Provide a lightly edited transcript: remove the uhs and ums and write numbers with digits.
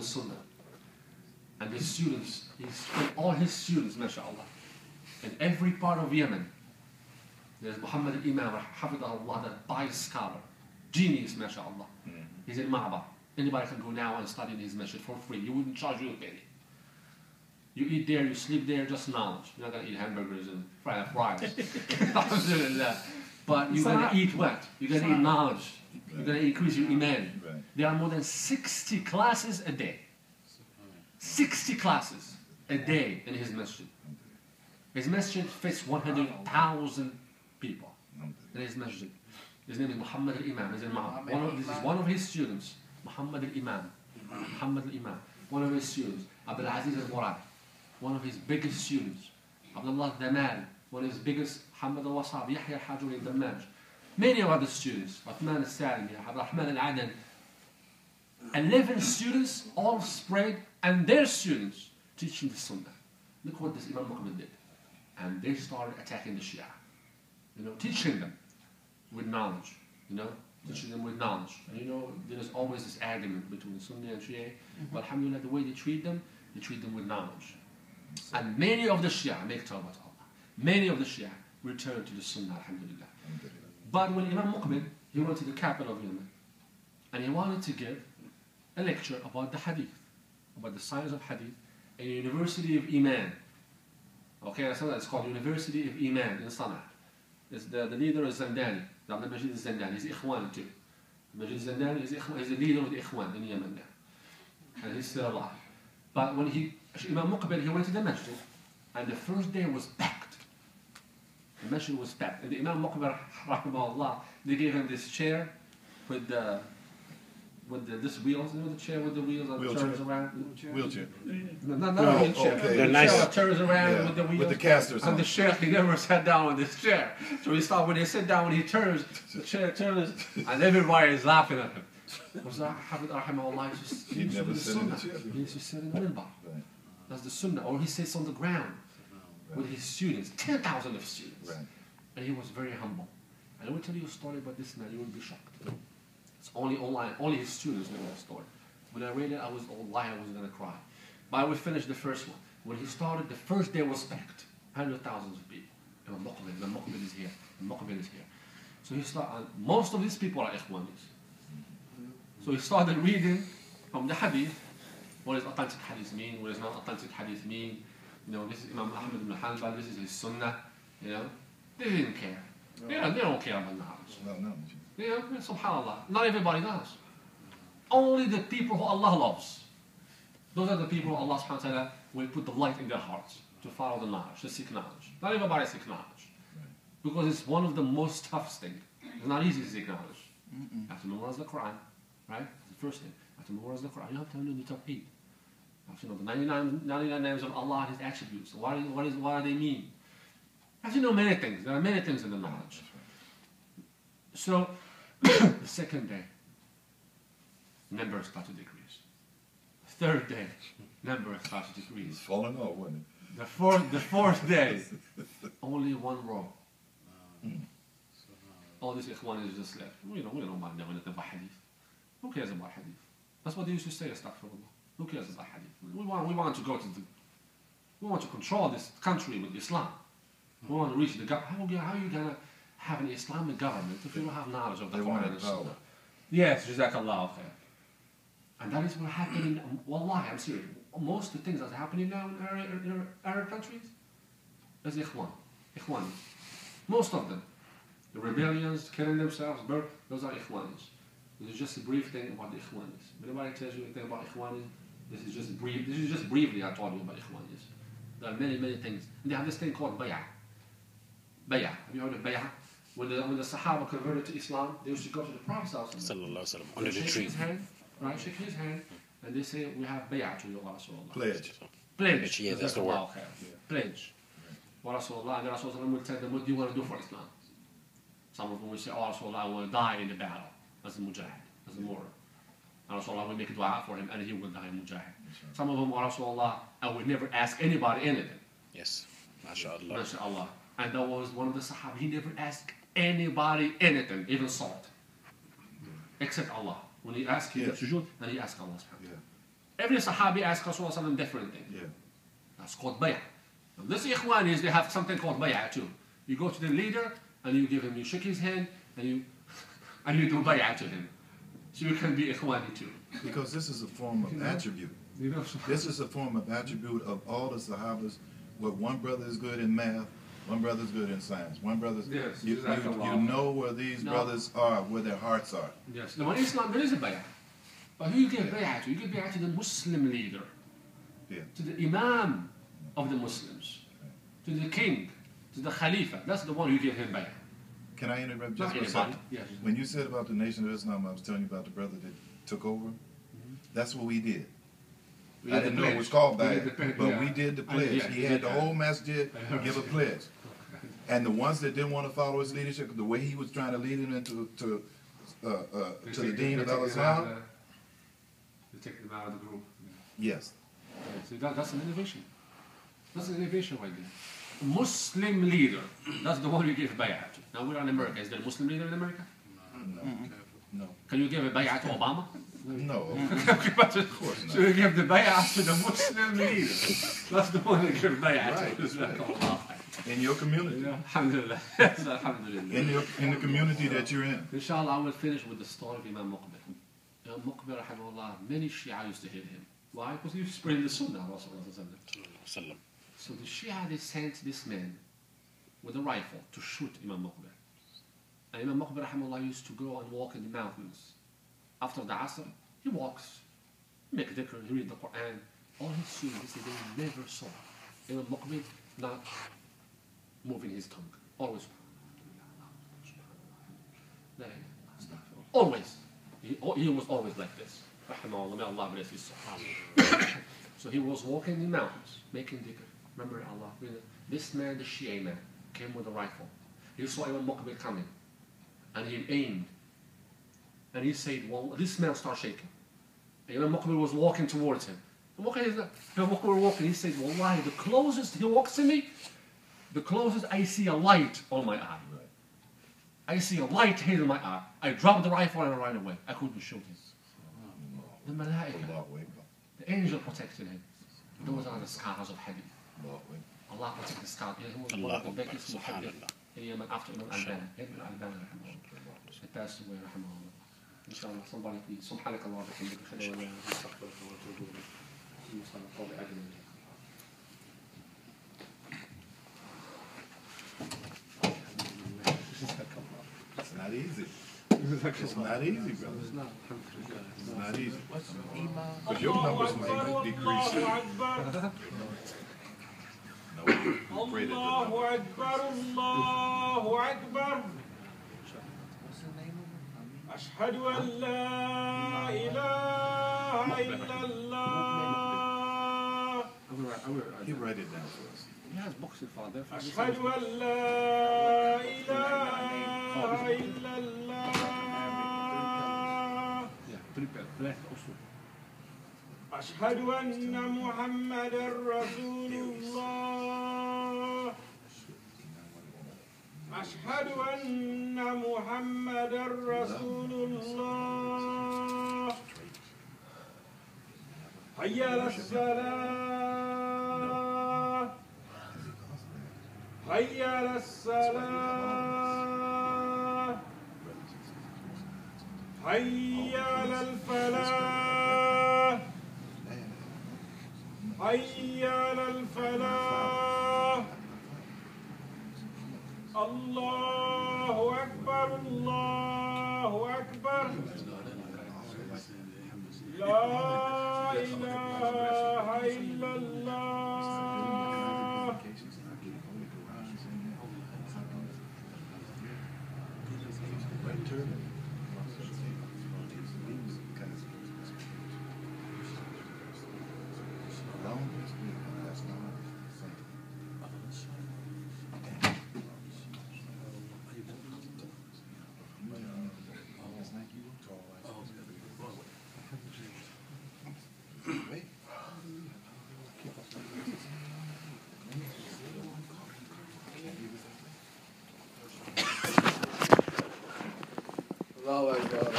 Sunnah. And his students, all his students, mashallah, in every part of Yemen, there's Muhammad al-Imam, hafidahullah, that pious scholar, genius, mashallah. He's in Ma'bar. Anybody can go now and study in his masjid for free. He wouldn't charge you a penny. You eat there, you sleep there, just knowledge. You're not going to eat hamburgers and fries. But you're going to eat what? You're going to eat knowledge. You're going to increase your iman. There are more than 60 classes a day. 60 classes a day in his masjid. His masjid fits 100,000 people in his masjid. His name is Muhammad al-Imam. This is one of his students, Muhammad al-Imam. Muhammad al-Imam. One of his students, Abdul Aziz al-Murad. One of his biggest students, Abdullah al-Damal. One of his biggest, Muhammad al-Wasab, Yahya al-Hajuri al-Dammaj. Many of other students, Uthman al-Salimi, Abdurrahman al-Adan. 11 students, all spread, and their students teaching the Sunnah. Look what this Imam Muqbil did. And they started attacking the Shia. Teaching them with knowledge. Teaching them with knowledge. And there's always this argument between Sunni and Shia. But alhamdulillah, the way they treat them with knowledge. And many of the Shia make tawbah to Allah. Many of the Shia return to the Sunnah, alhamdulillah. But when Imam Muqbil, he went to the capital of Yemen, and he wanted to give a lecture about the Hadith, about the science of Hadith, in the University of Iman. Okay, it's called University of Iman in Sana'a. The leader is Zandani. Abdul Majid is Zandani. He's Ikhwan too. Majid Zandani is the leader of the Ikhwan in Yemen now. And he's still alive. But when Imam Muqbil, he went to the masjid, and the first day was packed. The masjid was packed. And the Imam Muqbil, rahimahullah, they gave him this chair with this wheels, the chair with the wheels that turns around. Wheelchair. Not a wheelchair. Okay. The chair that turns around with the wheels. With the casters on. And the sheikh, he never sat down on this chair. So he started, when he sat down, when he turns, the chair turns, and everybody is laughing at him. Was that Hafid rahimahullah? He never sat in the chair. He used to sit in the minbar. Right. That's the sunnah. Or he sits on the ground with his students, 10,000 of students. Right. And he was very humble. And I will tell you a story about this man, you will be shocked. It's only online, only his students know that story. When I read it, I was going to cry. But I will finish the first one. When he started, the first day was packed. 100,000 of people. Imam Muqbil is here. Muqbil is here. So he started, most of these people are Ikhwanis. So he started reading from the Hadith. What does authentic Hadith mean? What does not authentic Hadith mean? This is Imam Ahmad ibn Hanbal, this is his Sunnah. They didn't care. They don't care about knowledge. No. SubhanAllah. Not everybody does. Only the people who Allah loves. Those are the people who Allah subhanahu wa ta'ala will put the light in their hearts to follow the knowledge, to seek knowledge. Not everybody seeks knowledge. Because it's one of the most toughest things. It's not easy to seek knowledge. You have to memorize the Quran, right? That's the first thing. You have to memorize the Quran. You have to know the Tawheed. You have to know the 99 names of Allah and His attributes. What do they mean? You have to know many things. There are many things in the knowledge. So, the second day, numbers start to decrease. Third day, numbers start to decrease. It's falling off, wasn't it? The fourth day, only one row. All these ikhwan is just left. We don't mind knowing anything about hadith. Who cares about hadith? That's what they used to say, astaghfirullah. Who cares about hadith? We want to go to we want to control this country with Islam. We want to reach the government. How are you going to have an Islamic government if you don't have knowledge of the Quran and Sunnah? Yes, jazakallah khair. And that is what happening. Wallahi, I'm serious. Most of the things that are happening now in Arab countries is ikhwan. Most of them. The rebellions, killing themselves, those are ikhwanis. This is just a brief thing about the ikhwanis. If anybody tells you anything about ikhwanis, this is just briefly I told you about ikhwanis. There are many, many things. And they have this thing called bay'ah. Bay'ah. Have you heard of bay'ah? When the Sahaba converted to Islam, they used to go to the Prophet under the tree. Shake his hand, and they say, we have bay'ah to you, Rasulullah. Pledge. Yeah, that's the word. Pledge. Rasulullah, and Rasulullah will tell them, what do you want to do for Islam? Some of them will say, oh Rasulullah, I want to die in the battle. As a mujahid, as a martyr. And Rasulullah will make a dua for him, and he will die in mujahid. Some of them, oh Rasulullah, I would never ask anybody anything. Yes. MashaAllah. MashaAllah. And that was one of the Sahaba. He never asked anybody anything, even salt. Except Allah. When he asked him to sujood, then he asked Allah. Every Sahabi asks Rasulullah different thing. Yeah. That's called bay'ah. Now this Ikhwanis, they have something called bay'ah too. You go to the leader and you give him, you shake his hand and you do bay'ah to him. So you can be Ikhwani too. Because this is a form of attribute. This is a form of attribute of all the Sahabas, where one brother is good in math, one brother is good in science, one brother's... Yes, you know where these brothers are, where their hearts are. Yes. Now in Islam there is a bay'ah. But who you give bay'ah to? You give bay'ah to the Muslim leader. Yeah. To the Imam of the Muslims. To the king. To the Khalifa. That's the one you give him bay'ah. Can I interrupt just Not for a anybody. second? Yes. When you said about the Nation of Islam, I was telling you about the brother that took over. That's what we did. I didn't know it was called bay'ah, but we did the pledge. He had the whole masjid give a pledge. And the ones that didn't want to follow his leadership, the way he was trying to lead them into to the deen of Islam. They take them out of the group. Yes. See, that's an innovation. That's an innovation right there. Muslim leader. That's the one you give bay'ah to. Now we're in America. Is there a Muslim leader in America? No. No. Can you give a bay'ah to Obama? No. Of course not. So you give the bay'ah to the Muslim leader. That's the one you give bay'ah Right, to. In your community. Alhamdulillah. Yes, alhamdulillah. In the community that you're in. Inshallah, I will finish with the story of Imam Muqbil. Imam Muqbil, rahimahullah, many Shia used to hate him. Why? Because he was spreading the Sunnah of Rasulullah. So the Shia, they sent this man with a rifle to shoot Imam Muqbil. And Imam Muqbil, rahimahullah, used to go and walk in the mountains. After the Asr, he walks, make dhikr, he read the Quran. All he saw, he said, they never saw Imam Muqbil not moving his tongue. Always. Always. He was always like this. Rahimahullah, may Allah bless his soul. So he was walking in the mountains, making dhikr. Remember Allah. This man, the Shia man, came with a rifle. He saw Imam Muqbil coming. And he aimed. And he said, well, this man started shaking. And Imam Muqbil was walking towards him. Imam Muqbil was walking. He said, wallahi, the closest he walks to me, the closest I see a light on my eye. I see a light here in my eye. I dropped the rifle and I ran away. I couldn't shoot him. The malaika, the angel protected him. Those are the scars of hadith. Allah protect the scars. After Imam Albani. He passed away, rahimahullah. Inshallah, somebody please. Subhanak Allah, It's not easy. It's not easy, brother. It's not easy. Because your numbers might decrease too. No, we pray that Allahu Akbar, Allahu Akbar. أشهد أن لا إله إلا الله. He write it down for us. He has books in father. أشهد أن لا إله إلا الله. أشهد أن محمدا رسول الله. أشهد أن محمدا رسول الله. حي على الصلاة. حي على الصلاة. حي على الفلاح. حي على الفلاح. الله أكبر الله أكبر. لا إله إلا الله. Allahu Akbar.